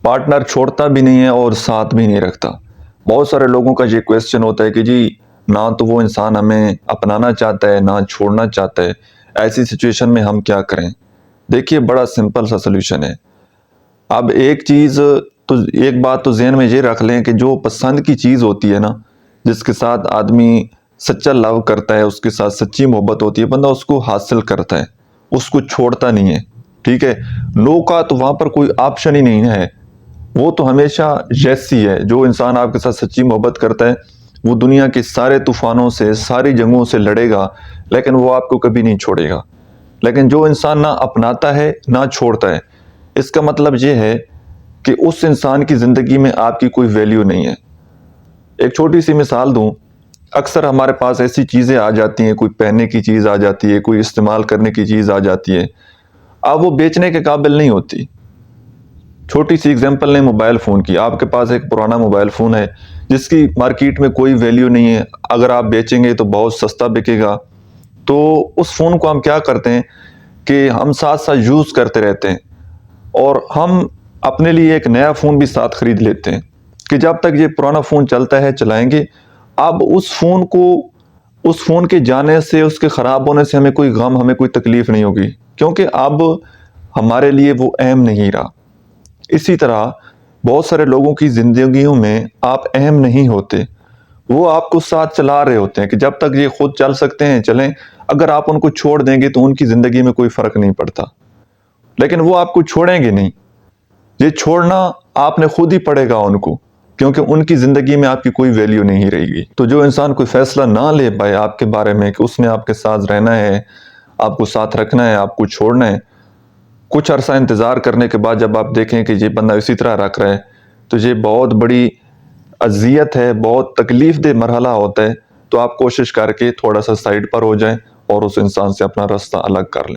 Partner چھوڑتا بھی نہیں ہے اور ساتھ بھی نہیں رکھتا۔ بہت سارے لوگوں کا یہ کویسچن ہوتا ہے کہ جی نہ تو وہ انسان ہمیں اپنانا چاہتا ہے نہ چھوڑنا چاہتا ہے، ایسی سچویشن میں ہم کیا کریں؟ دیکھیے بڑا سمپل سا سلوشن ہے۔ اب ایک بات تو ذہن میں یہ رکھ لیں کہ جو پسند کی چیز ہوتی ہے نا، جس کے ساتھ آدمی سچا لو کرتا ہے، اس کے ساتھ سچی محبت ہوتی ہے، بندہ اس کو حاصل کرتا ہے، اس کو چھوڑتا نہیں ہے، ٹھیک ہے؟ نو کا تو وہاں پر کوئی آپشن ہی نہیں ہے، وہ تو ہمیشہ یس ہی ہے۔ جو انسان آپ کے ساتھ سچی محبت کرتا ہے وہ دنیا کے سارے طوفانوں سے، ساری جنگوں سے لڑے گا، لیکن وہ آپ کو کبھی نہیں چھوڑے گا۔ لیکن جو انسان نہ اپناتا ہے نہ چھوڑتا ہے، اس کا مطلب یہ ہے کہ اس انسان کی زندگی میں آپ کی کوئی ویلیو نہیں ہے۔ ایک چھوٹی سی مثال دوں، اکثر ہمارے پاس ایسی چیزیں آ جاتی ہیں، کوئی پہننے کی چیز آ جاتی ہے، کوئی استعمال کرنے کی چیز آ جاتی ہے، اب وہ بیچنے کے قابل نہیں ہوتی۔ چھوٹی سی اگزامپل لیں موبائل فون کی، آپ کے پاس ایک پرانا موبائل فون ہے جس کی مارکیٹ میں کوئی ویلیو نہیں ہے، اگر آپ بیچیں گے تو بہت سستا بکے گا، تو اس فون کو ہم کیا کرتے ہیں کہ ہم ساتھ ساتھ یوز کرتے رہتے ہیں، اور ہم اپنے لیے ایک نیا فون بھی ساتھ خرید لیتے ہیں کہ جب تک یہ پرانا فون چلتا ہے چلائیں گے۔ اب اس فون کے جانے سے، اس کے خراب ہونے سے ہمیں کوئی غم، ہمیں کوئی تکلیف نہیں ہوگی، کیونکہ اب ہمارے لیے وہ اہم نہیں رہا۔ اسی طرح بہت سارے لوگوں کی زندگیوں میں آپ اہم نہیں ہوتے، وہ آپ کو ساتھ چلا رہے ہوتے ہیں کہ جب تک یہ خود چل سکتے ہیں چلیں، اگر آپ ان کو چھوڑ دیں گے تو ان کی زندگی میں کوئی فرق نہیں پڑتا، لیکن وہ آپ کو چھوڑیں گے نہیں۔ یہ چھوڑنا آپ نے خود ہی پڑے گا ان کو، کیونکہ ان کی زندگی میں آپ کی کوئی ویلیو نہیں رہے گی۔ تو جو انسان کوئی فیصلہ نہ لے پائے آپ کے بارے میں کہ اس نے آپ کے ساتھ رہنا ہے، آپ کو ساتھ رکھنا ہے، آپ کو چھوڑنا ہے، کچھ عرصہ انتظار کرنے کے بعد جب آپ دیکھیں کہ یہ بندہ اسی طرح رکھ رہا ہے، تو یہ بہت بڑی اذیت ہے، بہت تکلیف دہ مرحلہ ہوتا ہے۔ تو آپ کوشش کر کے تھوڑا سا سائڈ پر ہو جائیں اور اس انسان سے اپنا راستہ الگ کر لیں۔